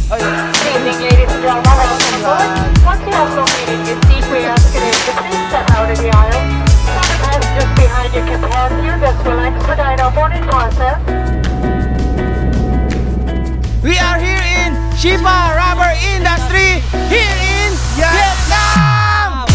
Good evening, ladies and gentlemen. Welcome aboard. Once you have located your seat, we ask you to please step out of the aisle. Have just behind you can pass you. This will expedite our boarding process. We are here in Shipa Rubber Industry here in Vietnam!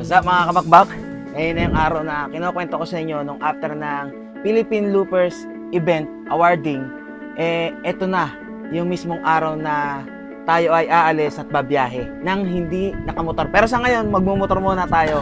What's up mga kabakbak? Ngayon na yung araw na kinukwento ko sa inyo nung after ng Philippine Loopers Event Awarding. Eto na yung mismong araw na tayo ay aalis at babiyahe nang hindi nakamotor. Pero sa ngayon, magmumotor muna tayo.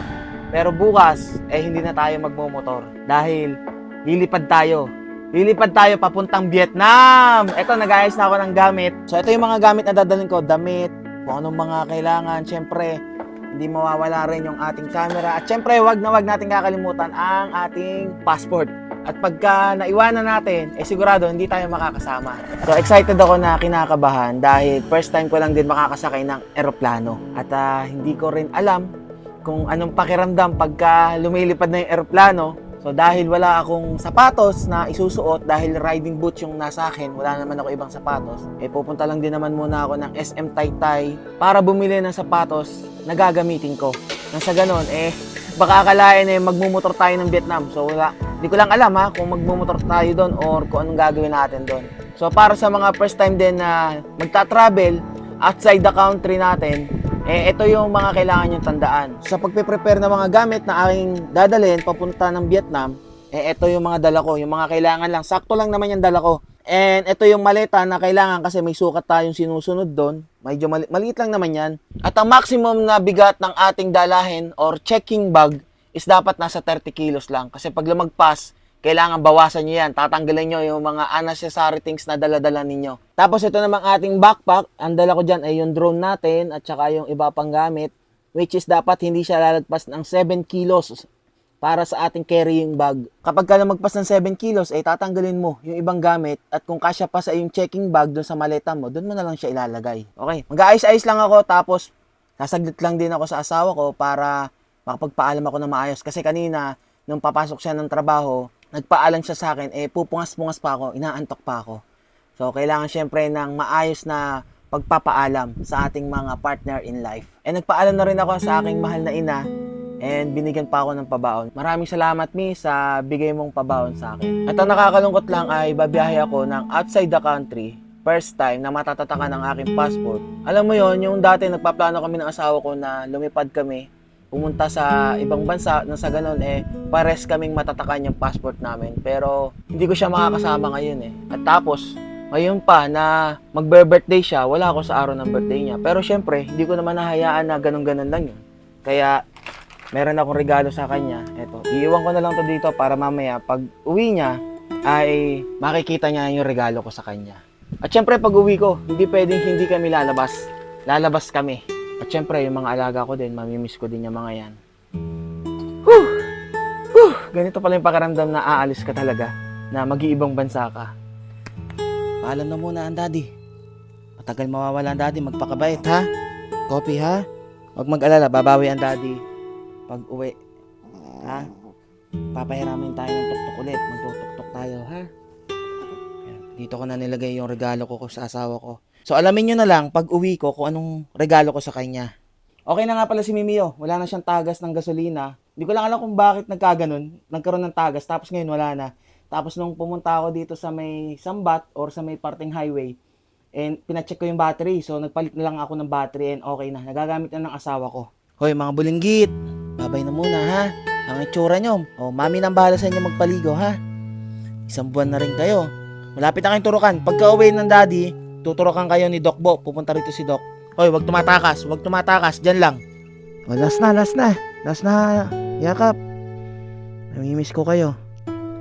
Pero bukas, hindi na tayo magmumotor dahil lilipad tayo. Lilipad tayo papuntang Vietnam! Eto, nag-ayos na ako ng gamit. So ito yung mga gamit na dadalhin ko. Damit, kung anong mga kailangan. Siyempre, hindi mawawala rin yung ating camera. At syempre, wag na wag natin kakalimutan ang ating passport. At pagka naiwanan natin, sigurado hindi tayo makakasama. So excited ako na kinakabahan dahil first time ko lang din makakasakay ng eroplano. At hindi ko rin alam kung anong pakiramdam pagka lumilipad na yung eroplano. So dahil wala akong sapatos na isusuot, dahil riding boots yung nasa akin, wala naman ako ibang sapatos, pupunta lang din naman muna ako ng SM Taytay para bumili ng sapatos na gagamitin ko. Nang sa ganon, baka akalain magmumotor tayo ng Vietnam. So wala, hindi ko lang alam kung magmumotor tayo doon or kung anong gagawin natin doon. So para sa mga first time din na magta-travel outside the country natin, ito yung mga kailangan yung tandaan. Sa pagpe-prepare ng mga gamit na aking dadalhin papunta ng Vietnam, ito yung mga dala ko, yung mga kailangan lang. Sakto lang naman yung dala ko. And ito yung maleta na kailangan kasi may sukat tayong sinusunod doon. Medyo maliit lang naman yan. At ang maximum na bigat ng ating dalahin or checking bag is dapat nasa 30 kilos lang. Kasi pag lumagpas, kailangan bawasan nyo yan. Tatanggalin nyo yung mga unnecessary things na dala-dala ninyo. Tapos ito namang ating backpack. Ang dala ko dyan ay yung drone natin at saka yung iba pang gamit. Which is dapat hindi siya lalagpas ng 7 kilos para sa ating carrying bag. Kapag ka lumagpas ng 7 kilos, tatanggalin mo yung ibang gamit. At kung kasya pa sa yung checking bag doon sa maleta mo, doon mo na lang siya ilalagay. Okay, mag-aayos-ayos lang ako. Tapos sasaglit lang din ako sa asawa ko para makapagpaalam ako na maayos. Kasi kanina, nung papasok siya ng trabaho, nagpaalam siya sa akin, pupungas-pungas pa ako, inaantok pa ako. So, kailangan syempre ng maayos na pagpapaalam sa ating mga partner in life. Nagpaalam na rin ako sa aking mahal na ina and binigyan pa ako ng pabaon. Maraming salamat, Mi, sa bigay mong pabaon sa akin. At ang nakakalungkot lang ay babiyahe ako ng outside the country. First time na matatatakan ng aking passport. Alam mo yon, yung dati nagpaplano kami ng asawa ko na lumipad kami pumunta sa ibang bansa, na sa ganun pares kaming matatakan yung passport namin. Pero hindi ko siya makakasama ngayon At tapos, ngayon pa na magbe-birthday siya, wala ako sa araw ng birthday niya. Pero syempre, hindi ko naman nahayaan na ganun-ganun lang yun. Kaya, meron akong regalo sa kanya. Eto, iiwan ko na lang to dito para mamaya, pag uwi niya, ay makikita niya yung regalo ko sa kanya. At syempre, pag uwi ko, hindi pwedeng hindi kami lalabas. Lalabas kami. At syempre, yung mga alaga ko din, mamimiss ko din yung mga yan. Ganito pala yung pakiramdam na aalis ka talaga, na mag-iibang bansa ka. Paalam na muna ang daddy. Matagal mawawala ang daddy, magpakabait ha? Copy ha? Huwag mag-alala, babawi ang daddy pag uwi. Ha? Papahiramin tayo ng tuktok ulit, magtutuktok tayo ha? Dito ko na nilagay yung regalo ko sa asawa ko. So alamin nyo na lang pag uwi ko kung anong regalo ko sa kanya. Okay na nga pala si Mimio. Wala na siyang tagas ng gasolina. Hindi ko lang alam kung bakit nagkaganon. Nagkaroon ng tagas, tapos ngayon wala na. Tapos nung pumunta ako dito sa may Sambat or sa may parting highway, and pinacheck ko yung battery. So nagpalit na lang ako ng battery and okay na. Nagagamit na ng asawa ko. Hoy mga bulinggit, babay na muna ha. Ang itsura nyo. O, mami nang bahala sa inyo magpaligo ha. Isang buwan na rin kayo. Malapit na kayong turukan. Pagka uwi ng daddy, tuturukan kayo ni Doc Bo. Pupunta rito si Doc. Hoy, wag tumatakas. Wag tumatakas. Diyan lang. O, last na. Last na. Yakap. Namimiss ko kayo.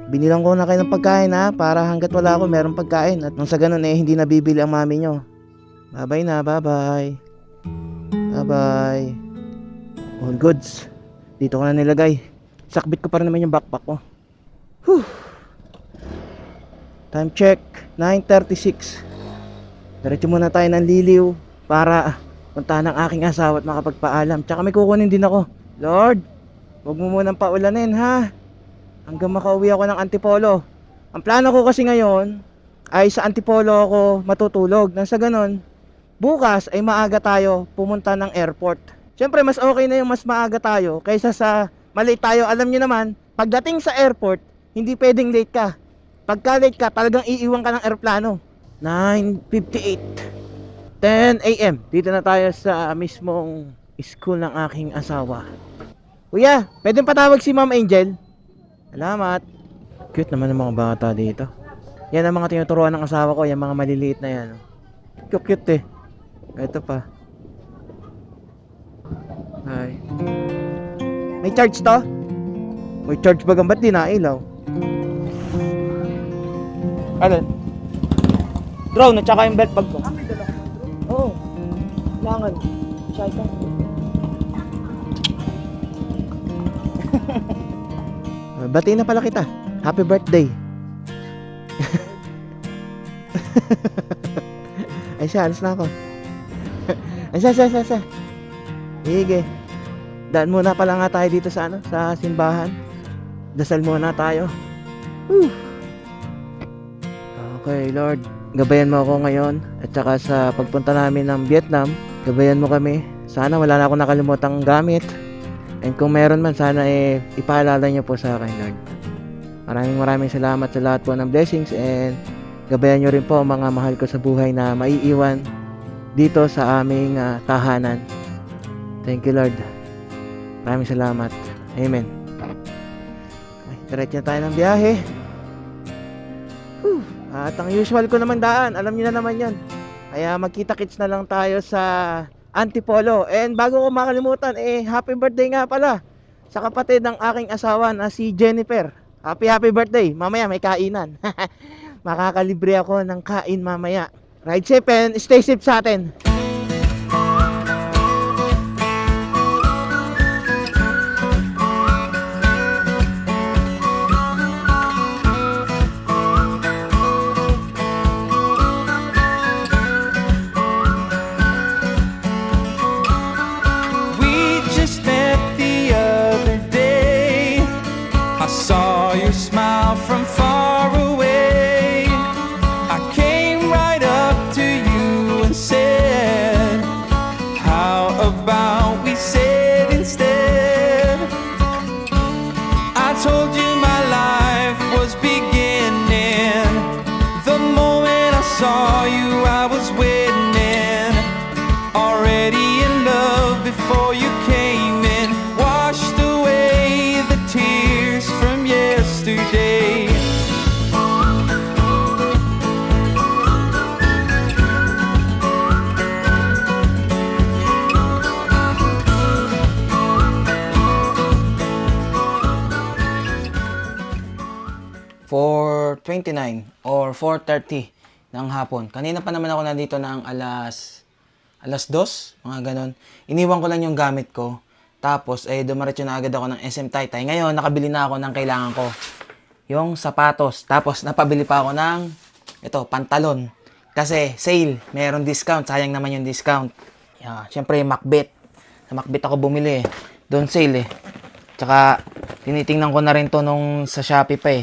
Binilang ko na kayo ng pagkain ha. Para hanggat wala ako, meron pagkain. At nang sa ganun hindi nabibili ang mami nyo. Bye-bye na. Bye-bye. Bye-bye. All goods. Dito ko na nilagay. Sakbit ko pa rin naman yung backpack ko. Whew. Time check, 9:36. Diretso muna tayo ng Liliw para puntahan ng aking asawa at makapagpaalam. Tsaka may kukunin din ako. Lord, huwag mo munang paulanin ha. Hanggang makauwi ako ng Antipolo. Ang plano ko kasi ngayon ay sa Antipolo ako matutulog. Nang sa ganon, bukas ay maaga tayo pumunta ng airport. Siyempre, mas okay na yung mas maaga tayo kaysa sa malate tayo. Alam nyo naman, pagdating sa airport, hindi pwedeng late ka. Pagka late ka, talagang iiwan ka ng aeroplano. 9:58, 10 a.m. Dito na tayo sa mismong school ng aking asawa. Kuya, pwedeng patawag si Ma'am Angel? Salamat. Cute naman ng mga bata dito. Yan ang mga tinuturuan ng asawa ko, yung mga maliliit na yan. Cute eh. Ito pa. Hi. May charge to? May charge ba ba't di nailaw? Ano? Drone at saka yung belt bag ko. May dala ka ng drone? Oo. Kailangan. Shy ka. Batiin na pala kita. Happy birthday. Ay siya, alis na ako. Ay siya. Sige. Daan muna pala nga tayo dito sa sa simbahan. Dasal muna tayo. Whew. Okay, Lord. Gabayan mo ako ngayon at saka sa pagpunta namin ng Vietnam. Gabayan mo kami. Sana wala na akong nakalimutang gamit. And kung meron man, sana ipaalala niyo po sa akin, Lord. Maraming salamat sa lahat po ng blessings and gabayan niyo rin po ang mga mahal ko sa buhay na maiiwan dito sa aming tahanan. Thank you, Lord. Maraming salamat. Amen. Ay, diretso na tayo ng biyahe. Whew. At ang usual ko naman daan, alam niyo na naman yan. Kaya magkita-kits na lang tayo sa Antipolo. And bago ko makalimutan, happy birthday nga pala sa kapatid ng aking asawa na si Jennifer. Happy birthday. Mamaya may kainan. Makakalibre ako ng kain mamaya. Ride safe and stay safe sa atin. I saw your smile from far away. I came right up to you and said, how about we sit instead? I told you my life was beginning. The moment I saw you, I was winning. Already in love before you came in. Washed away the tears from yesterday. For 29 or 4:30 ng hapon. Kanina pa naman ako nandito ng alas 2, mga ganon. Iniwan ko lang yung gamit ko. Tapos, dumaretso na agad ako ng SM Taytay. Ngayon, nakabili na ako ng kailangan ko. Yung sapatos. Tapos, napabili pa ako ng, pantalon. Kasi, sale. Mayroong discount. Sayang naman yung discount. Yeah, Siyempre, Macbeth. Sa Macbeth ako bumili Doon sale Tsaka, tinitingnan ko na rin to nung sa Shopee pa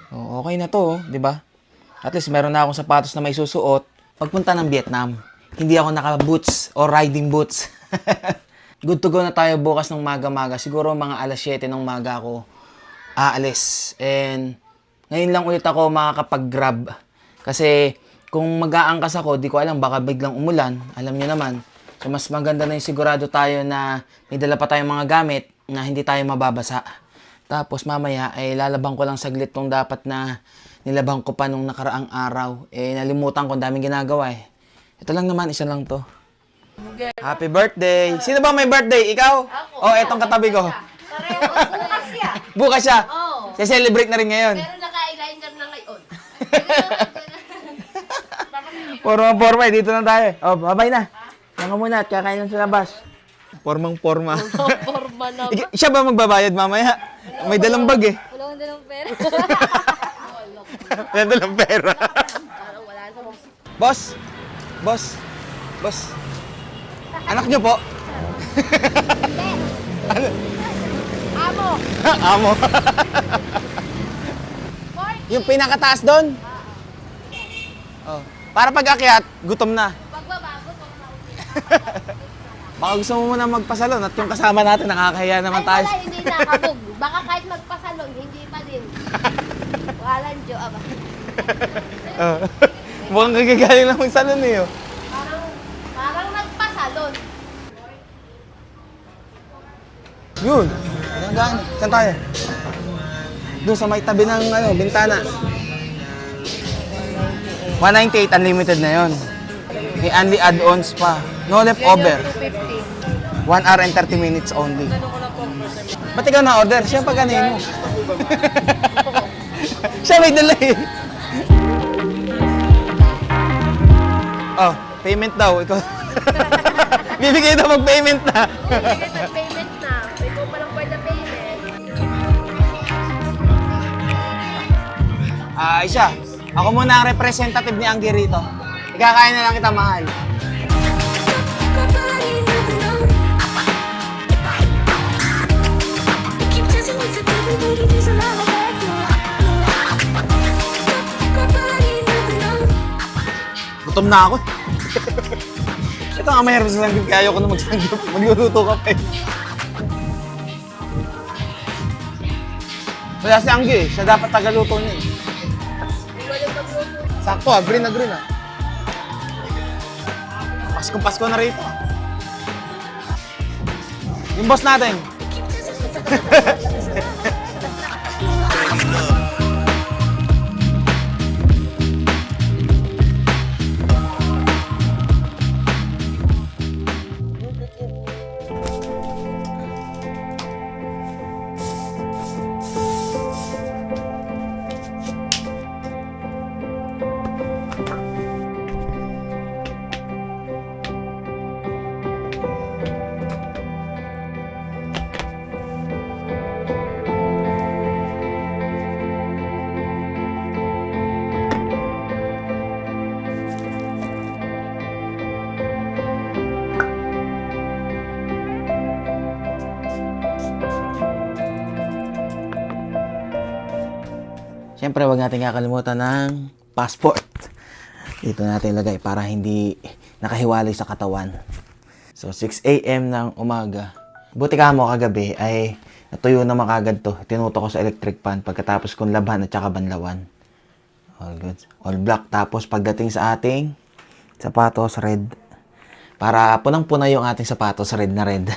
okay na to, di ba? At least, meron na akong sapatos na may susuot. Pagpunta ng Vietnam, hindi ako naka-boots or riding boots. good to go na tayo bukas ng maga-maga. Siguro mga alas 7 ng maga ako aalis. And ngayon lang ulit ako makakapag-grab. Kasi kung mag-aangkas ako, di ko alam, baka biglang umulan. Alam niyo naman. So mas maganda na yung sigurado tayo na may dala pa tayong mga gamit na hindi tayo mababasa. Tapos mamaya ay lalabang ko lang saglit tong dapat na nilabang ko pa nung nakaraang araw. Nalimutan ko, daming ginagawa eh. Ito lang naman, isa lang to. Happy birthday! Sino ba may birthday? Ikaw? Ako. Etong katabi ko. Pareho, bukas siya. Bukas siya. Oo. Celebrate na rin ngayon. Pero naka-eyeliner na ngayon. Porma, dito na tayo. Babay na. Mga muna at kakain lang sa labas. Pormang-porma. Forma na. Siya ba magbabayad mamaya? May dalang bag eh. Wala akong dalang pera. May dalang pera. Parang wala na. Boss. Anak niyo po? Amo! Amo. Yung pinakataas doon? Oh. Para pag akyat, gutom na. Pagbabago, pag Baka gusto mo muna magpasalon at yung kasama natin, nakakahiya naman tayo. Wala, hindi nakabog. Baka kahit magpasalon, hindi pa din. Walang Jo, aba. Mukhang kagagaling lang magsalon eh. Oh. Parang nagpasalon. Yun. Hanggang. Saan tayo? Doon sa may tabi ng bintana. 198 unlimited na yon. May only add-ons pa. No leftover. 1 hour and 30 minutes only. Ba't ikaw na-order? Siya pa ganin mo. Siya may dala eh. Oh, payment daw. Ikaw. Bibigay daw mag-payment na. Bigay pag-payment na. Ikaw pa lang for the payment. Siya. Ako muna ang representative ni Anggi rito. Ikakain na lang kita, mahal. Gutom na ako. Ito nga mayroon sa sanggip, kaya ayoko na magsanggip. Magluluto ka pa eh. Wala si Anggi eh. Siya dapat tagaluto niya eh. Sakto green na green ah. Pasko na rito. Yung boss natin. Siyempre, wag natin kakalimutan ng passport. Dito natin ilagay para hindi nakahiwalay sa katawan. So, 6 a.m. ng umaga. Buti ka mo kagabi ay natuyo na makagad to. Tinuto ko sa electric fan pagkatapos kong laban at saka banlawan. All good. All black. Tapos pagdating sa ating sapatos, red. Para punang-puna yung ating sapatos, red na red.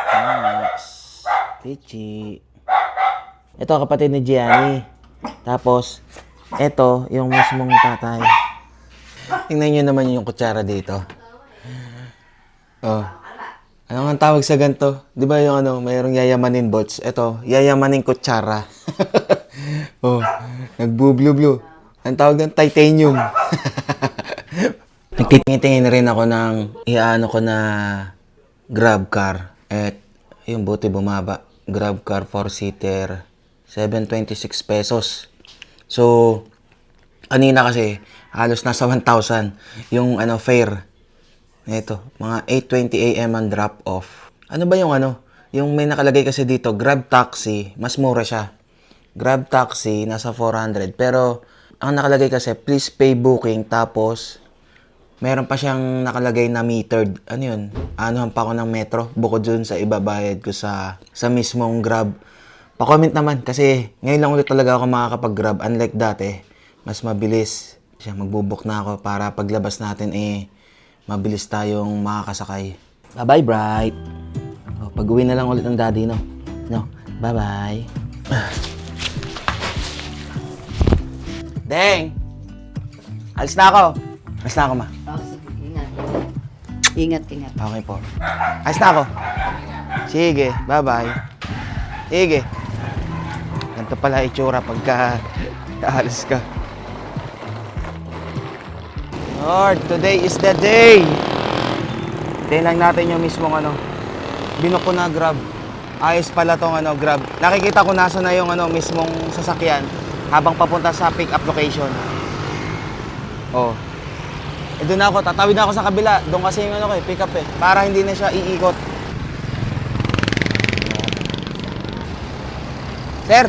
Nice. Pichi. Ito kapatid ni Gianni. Tapos, ito yung mismong tatay. Tingnan nyo naman yung kutsara dito. Oh. Ano nga tawag sa ganito? Di ba yung mayroong yayamanin bots? Ito, yayamanin kutsara. Oh, nagbu-blue-blue. Ang tawag ng titanium. Nagtitingin rin ako ng iano ko na grab car. At yung buti bumaba. Grab car 4-seater. 726 pesos. So, kanina kasi, halos nasa 1,000 yung fare. Ito, mga 8:20 a.m. ang drop off. Ano ba yung yung may nakalagay kasi dito, Grab Taxi, mas mura siya. Grab Taxi, nasa 400. Pero, ang nakalagay kasi, please pay booking, tapos, Meron pa siyang nakalagay na metered. Ano yun? Anuhan pa ako ng metro bukod dun sa ibabayad ko sa mismong Grab. Pa-comment naman kasi ngayon lang ulit talaga ako makakapag-Grab. Unlike dati, mas mabilis. Siya magbubook na ako para paglabas natin mabilis tayong makakasakay. Bye-bye, Bright. O, pag-uwi na lang ulit ng daddy, no? No? Bye-bye. Deng! Alis na ako. Alis na ako, ma. Oh, sige, ingat. Ingat, ingat. Okay po. Alis na ako. Sige, bye-bye. Sige. Ganito pala itsura pagka aalis ka. Lord, today is the day! Tingnan natin yung mismong binook ko na Grab. Ayos pala tong Grab. Nakikita ko nasa na yung mismong sasakyan habang papunta sa pick-up location. Oh. Doon ako, tatawid na ako sa kabila. Doon kasi yung pick-up para hindi na siya iikot. Sir!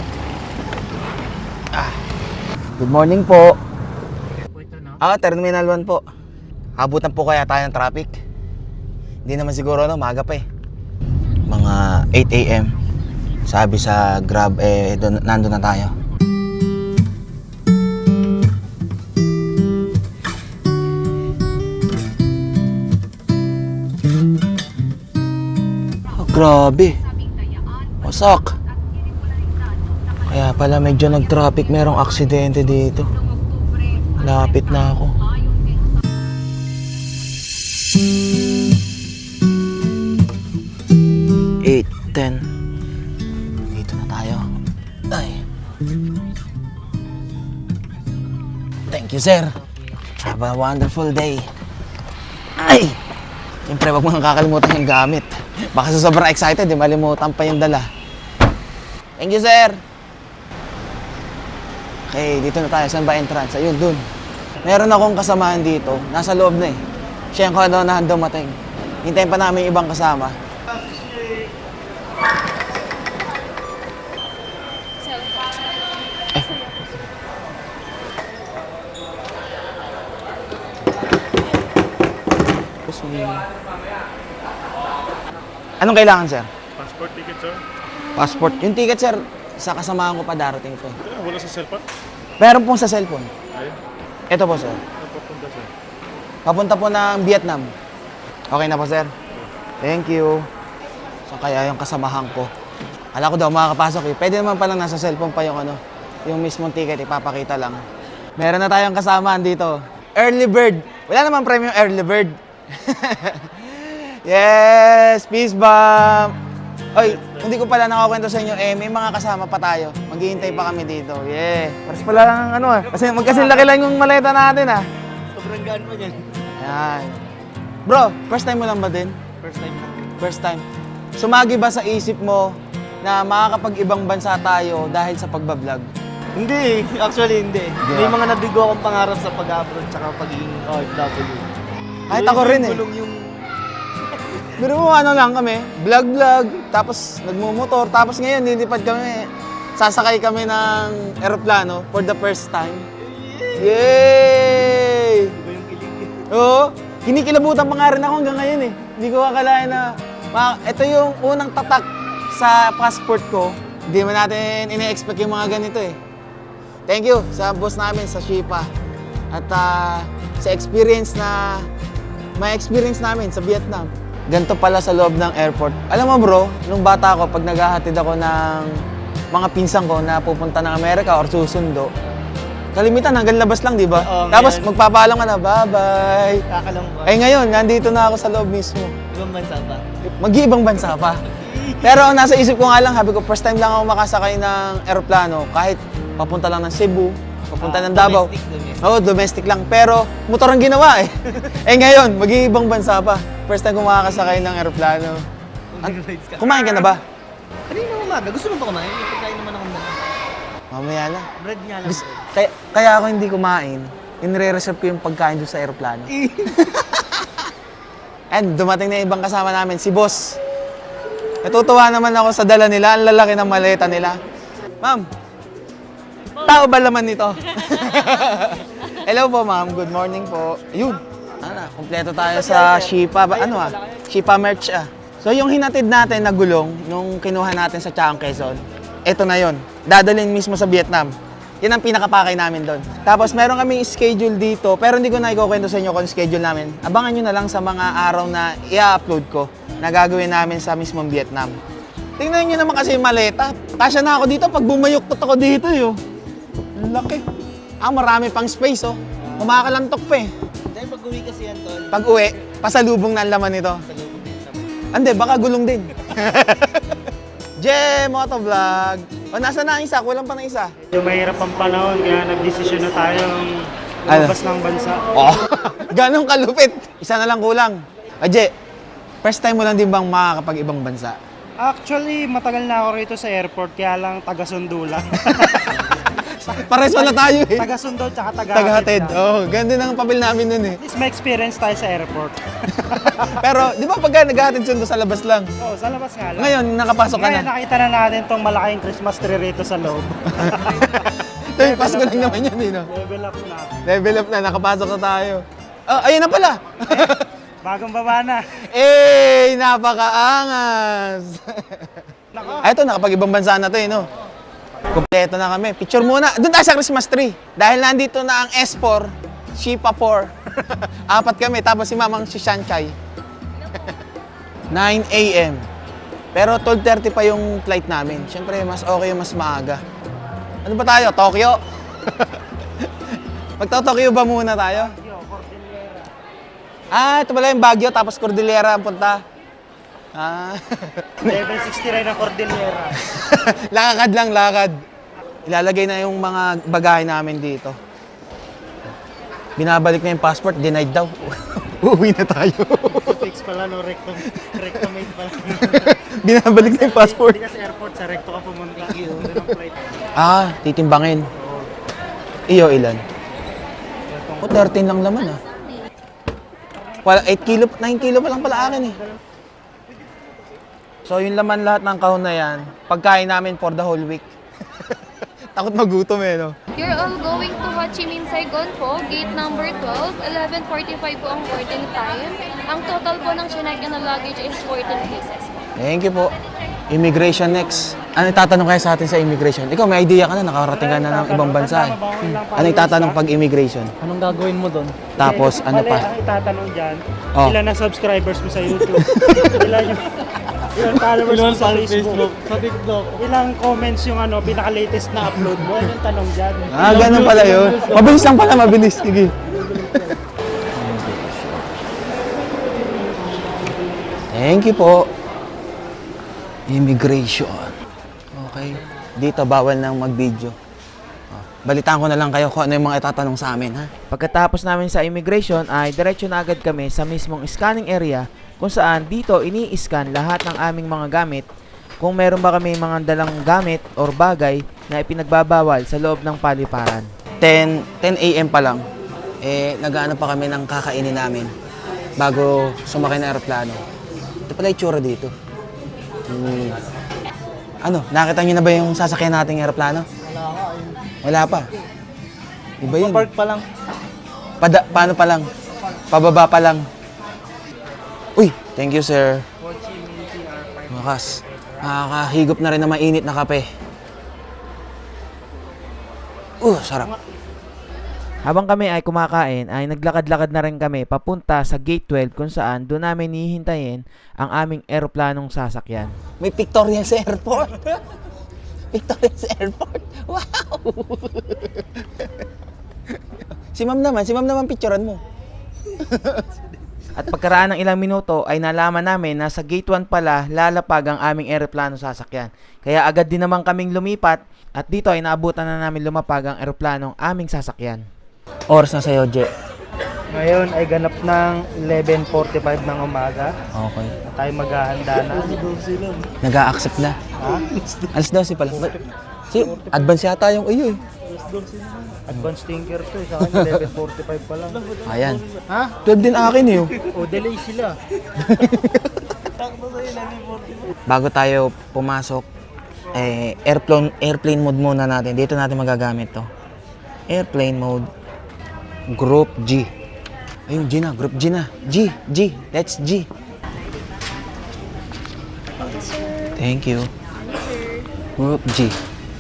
Good morning po. Terminal 1 po. Abutan po kaya tayo ng traffic. Hindi naman siguro, maaga pa Mga 8 a.m. Sabi sa Grab, nandun na tayo. Grabe. Wasak. Kaya pala medyo nag-traffic, merong aksidente dito. Lapit na ako. 8:10. Dito na tayo. Ay. Thank you, sir. Have a wonderful day. Ay! Siyempre, wag mo kang kakalimutan yung gamit. Baka sa sobrang excited, malimutan pa yung dala. Thank you, sir. Okay, dito na tayo. Saan ba entrance? Ayun, dun. Meron akong kasamahan dito. Nasa loob na Siya yung na dumating. Hintayin pa namin yung ibang kasama. Anong kailangan, sir? Passport ticket, sir? Passport. Yung ticket, sir, sa kasamahan ko pa darating po. Wala sa cellphone? Meron pong sa cellphone. Ayun. Ito po, sir. Ano papunta, sir? Papunta po ng Vietnam. Okay na po, sir. Thank you. So, kaya yung kasamahan ko. Akala ko daw makakapasok Pwede naman palang nasa cellphone pa yung yung mismong ticket, ipapakita lang. Meron na tayong kasamahan dito. Early bird. Wala naman premium early bird. Yes! Peace bomb! Oy, hindi ko pala nakakwento sa inyo, may mga kasama pa tayo. Maghihintay pa kami dito. Yeah. Pares pala lang kasi magkasinlaki lang yung maleta natin Sobrang gaan mo yan. Yan. Bro, first time mo lang ba din? First time na. First time. Sumagi ba sa isip mo na makakapag-ibang bansa tayo dahil sa pagbablog? Hindi, actually hindi. Di May ba? mga nabigo akong pangarap sa pag-abroad tsaka pagiging OFW. Kahit ako rin Gulong yung Pero lang kami, vlog, tapos nagmumotor, tapos ngayon nilipad kami, sasakay kami ng eroplano for the first time. Yay! iba yung kilig. Oo, kinikilabutan pa nga rin ako hanggang ngayon Hindi ko akalain na, ito yung unang tatak sa passport ko. Hindi man natin ina-expect yung mga ganito Thank you sa boss namin sa Shipa. At sa experience namin sa Vietnam. Ganito pala sa loob ng airport. Alam mo bro, nung bata ako, pag naghahatid ako ng mga pinsan ko na pupunta ng Amerika or susundo, kalimitan hanggang labas lang, di ba? Oo, Tapos ngayon. magpapaalam ka na, bye-bye. Kakalangkuhan. Ngayon, nandito na ako sa loob mismo. Ibang bansa ba? Mag-iibang bansa pa. Pero ang nasa isip ko nga lang, sabi ko, first time lang ako makasakay ng eroplano, kahit papunta lang ng Cebu, papunta ng Davao. Domestic. Oo, domestic lang. Pero motor ang ginawa ngayon, mag-iibang bansa pa. First time ko makakasakay ng eroplano. Rides ka. Kumain ka na ba? Kanina umaga, gusto mo ba kumain? May pagkain naman akong dala. Mamaya na. Bread nga lang. Kaya ako hindi kumain. Inire-reserve ko yung pagkain doon sa eroplano. And dumating na ibang kasama namin, si boss. Natutuwa naman ako sa dala nila. Ang lalaki ng maleta nila. Ma'am, tao ba laman nito? Hello po, ma'am. Good morning po. Ayun. Ana. Kompleto tayo sa Shipa. Shipa merch ah. So yung hinatid natin na gulong, nung kinuha natin sa Chaang Quezon, ito na yon. Dadalhin mismo sa Vietnam. Yan ang pinakapakay namin doon. Tapos meron kaming schedule dito, pero hindi ko na ikukwento sa inyo kung schedule namin. Abangan nyo na lang sa mga araw na i-upload ko na gagawin namin sa mismong Vietnam. Tingnan nyo naman kasi yung maleta. Kasya na ako dito pag bumayuktot ako dito yo. Laki. Marami pang space oh. Kumakalantok pa eh. Dahil pag-uwi kasi yan, Tol. Pag uwi, pasalubong na ang laman nito. Hindi, baka gulong din. Jem, Motovlog. O, nasa na ang isa? Kulang pa ng isa. Yung mahirap ang panahon, kaya nagdesisyon na tayong lumabas ng bansa. Oh, ganong kalupit. Isa na lang kulang. Aje, first time mo lang din bang makakapag-ibang bansa? Actually, matagal na ako rito sa airport, kaya lang taga-sundo lang. Pares wala tayo eh. Taga-sundo tsaka Tagahatid. taga-hatid lang. Oh, ganun din ang papel namin nun eh. At least may experience tayo sa airport. Pero, di ba pagka naghahatid sundo sa labas lang? Oo, sa labas nga lang. Ngayon, nakapasok ka Ngayon, na. nakita na natin tong malaking Christmas tree rito sa loob. Tuwing Pasko lang naman yan eh, no? Level up na. Level up na, nakapasok na tayo. Oh, ayun na pala. Bagong baba na. Napakaangas. Ay, ito, nakapag-ibang bansa na to eh, no? Kompleto na kami. Picture muna. Doon tayo sa Christmas tree. Dahil nandito na ang S4, Shipa 4. Apat kami, tapos si Mamang si Shanchay. 9 a.m. Pero 12:30 pa yung flight namin. Siyempre, mas okay yung mas maaga. Ano ba tayo? Tokyo? Magto-Tokyo ba muna tayo? Ito pala yung Baguio, tapos Cordillera ang punta. Level 69 ng Cordillera. Lakad lang, lakad. Ilalagay na yung mga bagay namin dito. Binabalik na yung passport, denied daw. Uuwi na tayo. Fix pala, no? Rectomate pala. Binabalik na yung passport. Hindi ka sa airport, sa recto ka pumunta. Doon ang flight. Titimbangin. Iyo, ilan? 13 lang laman ah. Wala, 8 kilo, 9 kilo pa lang pala akin eh. So yung laman lahat ng kahon na yan, pagkain namin for the whole week. Takot magutom eh, no? You're all going to Ho Chi Minh, Saigon po, gate number 12, 11:45 po ang boarding time. Ang total po ng chinek na luggage is 14 pieces po. Thank you po. Immigration next. Ano itatanong kayo sa atin sa immigration? Ikaw, may idea ka na, nakarating ka na ng ibang bansa eh. Ano itatanong pag immigration? Anong gagawin mo doon? Tapos, ano Mali, pa? ang itatanong dyan, Oh. ilan na subscribers mo sa YouTube? Ilan followers mo sa Facebook? Sa TikTok. Ilang comments yung pinaka-latest na upload mo? Yan yung tanong dyan. Ganun pala yun. Mabilis lang pala, mabilis. Sige. Thank you po. Immigration. Okay. Dito, bawal nang mag-video. Balitaan ko na lang kayo kung ano yung mga itatanong sa amin, ha? Pagkatapos namin sa immigration, ay diretso na agad kami sa mismong scanning area kung saan dito ini-scan lahat ng aming mga gamit kung meron ba kami mga dalang gamit or bagay na ipinagbabawal sa loob ng paliparan. 10 a.m. pa lang, nag-aano pa kami ng kakainin namin bago sumakay ng aeroplano. Ito pala yung tsura dito. Nakita niyo na ba yung sasakyan nating aeroplano? Wala pa. Iba yun. Park pa lang. Paano pa lang? Pababa pa lang. Uy, thank you, sir. Makas. Nakakahigop na rin na mainit na kape. Sarap. Habang kami ay kumakain, ay naglakad-lakad na rin kami papunta sa Gate 12 kung saan doon namin hihintayin ang aming eroplanong sasakyan. May pictorial sa airport. Pictorial sa airport. Wow! Si ma'am naman picturean mo. At pagkaraan ng ilang minuto ay nalaman namin na sa Gate 1 pala lalapag ang aming eroplano sasakyan. Kaya agad din naman kaming lumipat at dito ay naabutan na namin lumapag ang eroplanong aming sasakyan. Oras na sa'yo, Je. Ngayon ay ganap ng 11:45 ng umaga. Okay. Na tayo maghahanda na. Nag-a-accept na. Alas 12 pala. Advance yata yung iyo eh. Advance thinker to sa kanya 11:45 pa lang. Ayan. 12 din akin eh. Delay sila. Bago tayo pumasok, airplane mode muna natin. Dito natin magagamit to. Airplane mode. Group G. Ayun, G na. Group G na. G. Let's G. Thank you. Group G.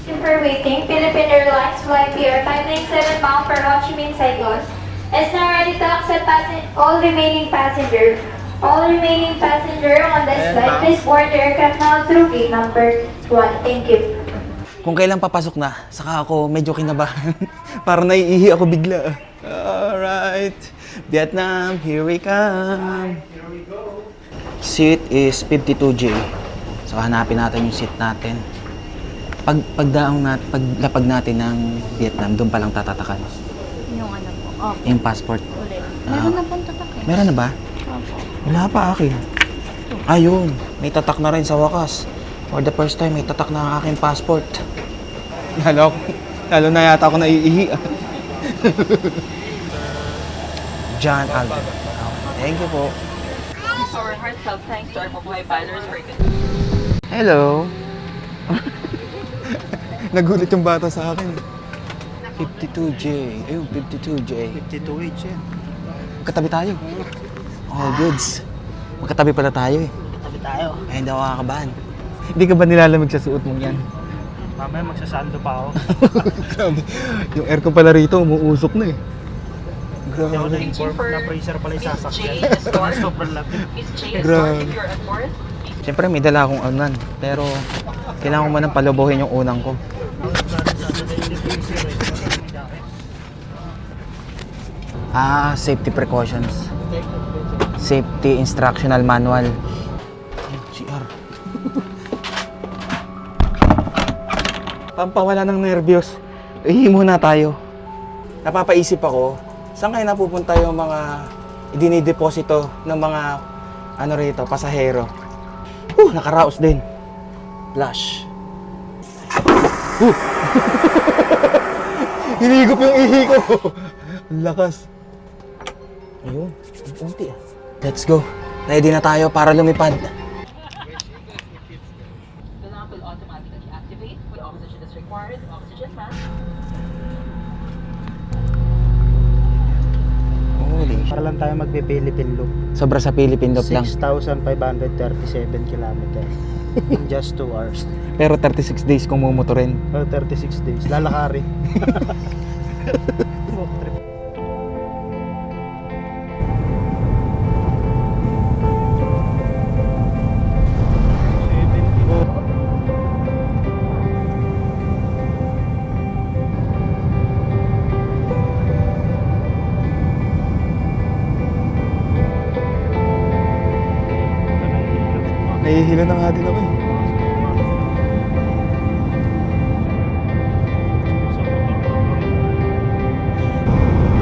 For waiting, Philippine Airlines Flight PR 597 bound for Ho Chi Minh, Saigon is now ready to accept all remaining passengers. All remaining passengers on this flight, please board the aircraft now through gate number 1. Thank you. Kung kailan papasok na, saka ako medyo kinabahan. Parang naiihi ako bigla. Alright. Vietnam, here we come. Seat is 52J. So hanapin natin yung seat natin. Paglapag natin ng Vietnam, doon pa lang tatatakan. Yung ano po. Oh, Yung passport. ulit. Meron na pong tatak eh. Meron na ba? Opo. Wala pa akin. Ayun, may tatak na rin sa wakas. For the first time, may tatak na ang aking passport. Lalo na yata ako naiihi. John Alvin. Thank you po. Our heartfelt thanks to our Mabuhay Paddlers for Hello. Nagulat yung bata sa akin. 52J. Ayun, 52J. 52H yan. Magkatabi tayo. All goods. Magkatabi pala tayo eh. Tabi tayo. Ay, hindi ako kakabahan. Hindi ka ba nilalamig sa suot mong yan? Mamaya magsasando pa ako. Grabe. Yung aircon pala rito, umuusok na eh. Hindi ako Grabe. na-inform na freezer pala yung sasakyan. Sobrang lapit. Miss J. Grabe. If you're at work, Siyempre may dala akong unan. Pero kailangan ko manang palubuhin yung unang ko. Safety precautions. Safety instructional manual. CR. Pampawala ng nervyos. Ihi muna tayo. Napapaisip ako, saan kayo napupunta yung mga idinideposito ng mga rito, pasahero? Nakaraos din. Flush. Hinigop yung ihi ko. Ang lakas. Ayun, ang unti ah. Let's go. Ready na tayo para lumipad. the lamp will automatically activate. The oxygen is required. Oxygen mask. Holy. Para lang tayo magpe-Philippine loop. Sobra sa Philippine Loop lang. 6,537 kilometers. In just 2 hours. Pero 36 days kung mumotorin. 36 days. Lalakari. Nahihilo na nga din ako eh.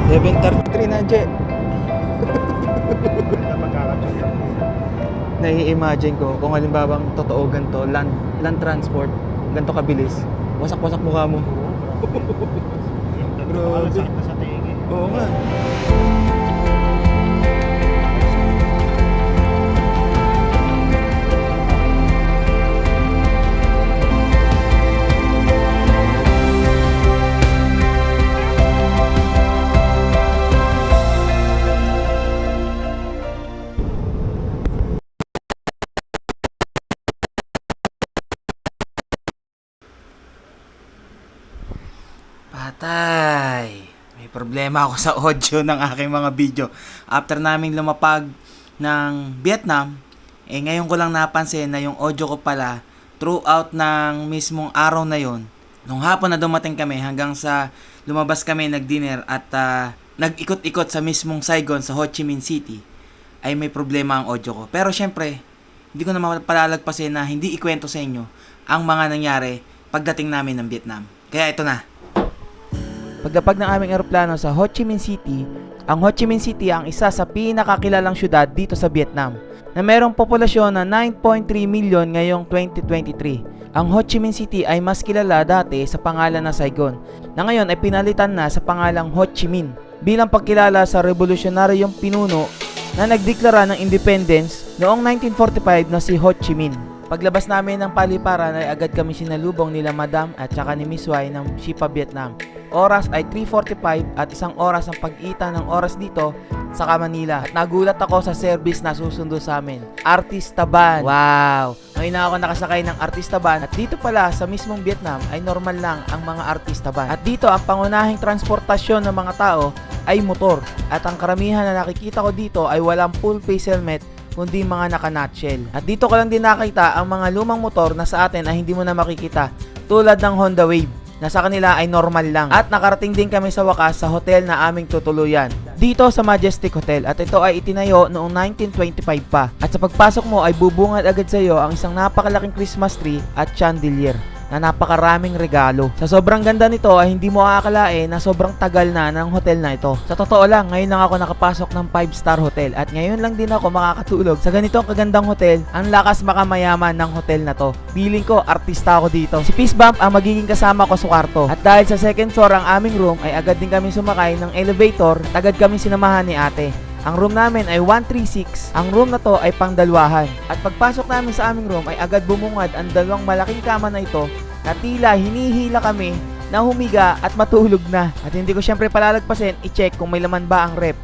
$7.33 na, Je. Nai-imagine ko kung halimbawang totoo ganito, land transport, ganito kabilis, wasak-wasak mukha mo. Grabe. Sa tingi. Oo nga. Patay! May problema ako sa audio ng aking mga video. After naming lumapag ng Vietnam, ngayon ko lang napansin na yung audio ko pala throughout ng mismong araw na yon. Nung hapon na dumating kami hanggang sa lumabas kami nag-dinner at nag-ikot-ikot sa mismong Saigon sa Ho Chi Minh City, ay may problema ang audio ko. Pero syempre, hindi ko na mapalalagpasin na hindi ikwento sa inyo ang mga nangyari pagdating namin ng Vietnam. Kaya ito na. Pagdapag ng aming eroplano sa Ho Chi Minh City, ang Ho Chi Minh City ang isa sa pinakakilalang syudad dito sa Vietnam na mayroong populasyon na 9.3 million ngayong 2023. Ang Ho Chi Minh City ay mas kilala dati sa pangalan na Saigon na ngayon ay pinalitan na sa pangalang Ho Chi Minh bilang pagkilala sa revolusyonaryong pinuno na nagdeklara ng independence noong 1945 na si Ho Chi Minh. Paglabas namin ng paliparan ay agad kami sinalubong nila Madam at saka ni Miss Y ng Shipa Vietnam. Oras ay 3:45 at 1 oras ang pag-itan ng oras dito saka Manila. At nagulat ako sa service na susundo sa amin. Artista Van. Wow! Ngayon na ako nakasakay ng Artista Van. At dito pala sa mismong Vietnam ay normal lang ang mga Artista Van. At dito ang pangunahing transportasyon ng mga tao ay motor. At ang karamihan na nakikita ko dito ay walang full face helmet kundi mga naka-nutshell. At dito ko lang din nakita ang mga lumang motor na sa atin ay hindi mo na makikita tulad ng Honda Wave na sa kanila ay normal lang. At nakarating din kami sa wakas sa hotel na aming tutuluyan dito sa Majestic Hotel. At ito ay itinayo noong 1925 pa. At sa pagpasok mo ay bubungad agad sa iyo ang isang napakalaking Christmas tree at chandelier na napakaraming regalo. Sa sobrang ganda nito ay hindi mo aakalain na sobrang tagal na ng hotel na ito. Sa totoo lang, ngayon lang ako nakapasok ng 5-star hotel at ngayon lang din ako makakatulog sa ganitong kagandang hotel. Ang lakas makamayaman ng hotel na to. Feeling ko artista ako dito. Si Peace Bump ang magiging kasama ko sa kwarto. At dahil sa second floor ang aming room ay agad din kami sumakay ng elevator at agad kami sinamahan ni ate. Ang room namin ay 136. Ang room na to ay pangdalwahan. At pagpasok namin sa aming room ay agad bumungad ang dalawang malaking kama na ito na tila hinihila kami na humiga at matulog na. At hindi ko syempre palalagpasin i-check kung may laman ba ang rep.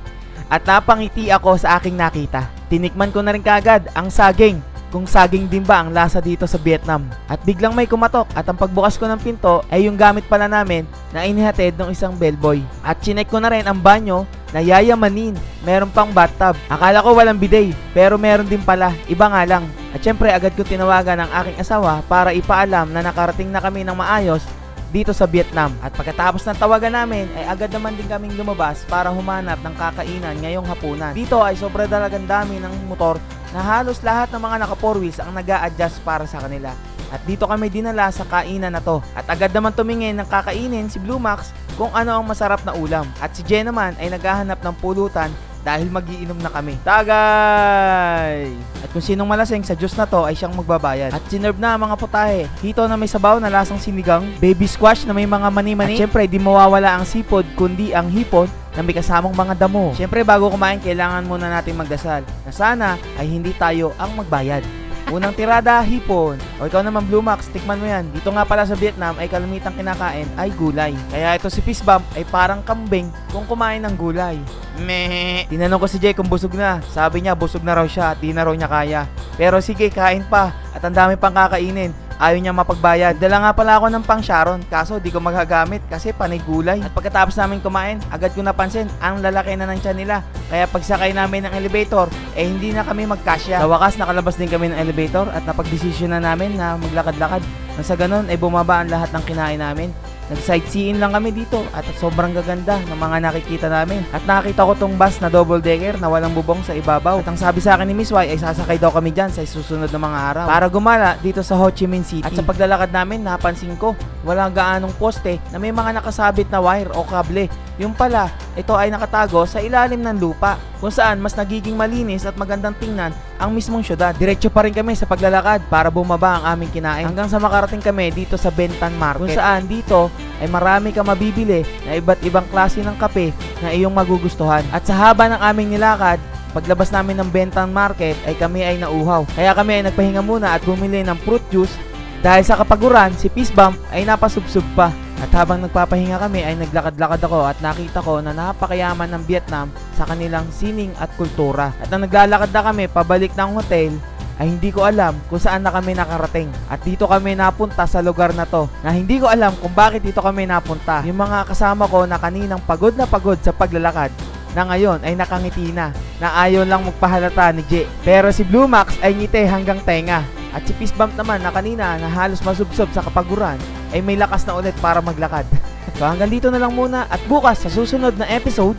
At napangiti ako sa aking nakita. Tinikman ko na rin kagad ang saging. Kung saging din ba ang lasa dito sa Vietnam. At biglang may kumatok at ang pagbukas ko ng pinto ay yung gamit pala namin na inihatid ng isang bellboy. At chinek ko na rin ang banyo na yayamanin. Meron pang bathtub. Akala ko walang bidet, pero meron din pala. Iba nga lang. At syempre agad ko tinawagan ang aking asawa para ipaalam na nakarating na kami ng maayos dito sa Vietnam. At pagkatapos ng tawagan namin ay agad naman din kaming lumabas para humanap ng kakainan ngayong hapunan. Dito ay sobra talagang dami ng motor na halos lahat ng mga naka 4 wheels ang nag-a-adjust para sa kanila. At dito kami dinala sa kainan na to. At agad naman tumingin ng kakainin si Blue Max kung ano ang masarap na ulam. At si Jen naman ay naghahanap ng pulutan dahil magiinom na kami. Tagay! At kung sinong malasing sa juice na to ay siyang magbabayad. At sinerve na ang mga putahe. Hito na may sabaw na lasang sinigang, baby squash na may mga mani-mani. At syempre di mawawala ang sipod kundi ang hipon na may kasamang mga damo. Syempre bago kumain kailangan muna natin magdasal na sana ay hindi tayo ang magbayad. Unang tirada, hipon. O ikaw naman Blue Max, tikman mo yan. Dito nga pala sa Vietnam ay kalamitang kinakain ay gulay. Kaya ito si Peace Bump ay parang kambing kung kumain ng gulay. Meh. Tinanong ko si Jay kung busog na. Sabi niya busog na raw siya at di na raw niya kaya. Pero sige, kain pa. At ang dami pang kakainin. Ayaw niya mapagbayad. Dala nga pala ako ng pang Sharon, kaso di ko magagamit kasi panay gulay. At pagkatapos namin kumain, agad ko napansin ang lalaki na ng tiyan nila. Kaya pagsakay namin ng elevator, eh hindi na kami magkasya. Sa wakas, nakalabas din kami ng elevator at napagdesisyon na namin na maglakad-lakad. Nang sa ganun, ay bumaba ang lahat ng kinain namin. Nag-sightseeing lang kami dito at sobrang gaganda ng mga nakikita namin. At nakita ko tong bus na double decker na walang bubong sa ibabaw. At ang sabi sa akin ni Miss Y ay sasakay daw kami dyan sa susunod na mga araw para gumala dito sa Ho Chi Minh City. At sa paglalakad namin, napansin ko walang gaanong poste na may mga nakasabit na wire o kable. Yung pala, ito ay nakatago sa ilalim ng lupa kung saan mas nagiging malinis at magandang tingnan ang mismong syudad. Diretso pa rin kami sa paglalakad para bumaba ang aming kinain hanggang sa makarating kami dito sa Bentan Market kung saan dito ay marami ka mabibili na iba't ibang klase ng kape na iyong magugustuhan. At sa haba ng aming nilakad, paglabas namin ng Bentan Market ay kami ay nauhaw. Kaya kami ay nagpahinga muna at bumili ng fruit juice dahil sa kapaguran, si Peace Bump ay napasubsub pa. At habang nagpapahinga kami ay naglakad-lakad ako at nakita ko na napakayaman ng Vietnam sa kanilang sining at kultura. At nang naglalakad na kami pabalik ng hotel, ay hindi ko alam kung saan na kami nakarating. At dito kami napunta sa lugar na to na hindi ko alam kung bakit dito kami napunta. Yung mga kasama ko na kaninang pagod na pagod sa paglalakad na ngayon ay nakangiti na ayaw lang magpahalata ni J. Pero si Blue Max ay ngiti hanggang tenga. At si Peace Bump naman na kanina na halos masubsob sa kapaguran ay may lakas na ulit para maglakad. So hanggang dito na lang muna at bukas sa susunod na episode.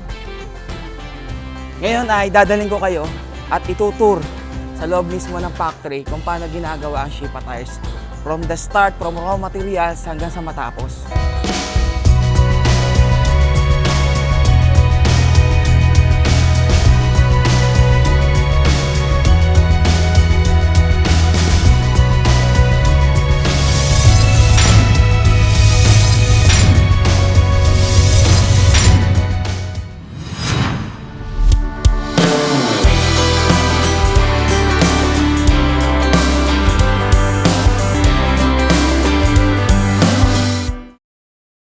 Ngayon ay dadaling ko kayo at itutur sa loob mismo ng factory kung paano ginagawa ang Shipa Tires from the start, from raw materials hanggang sa matapos.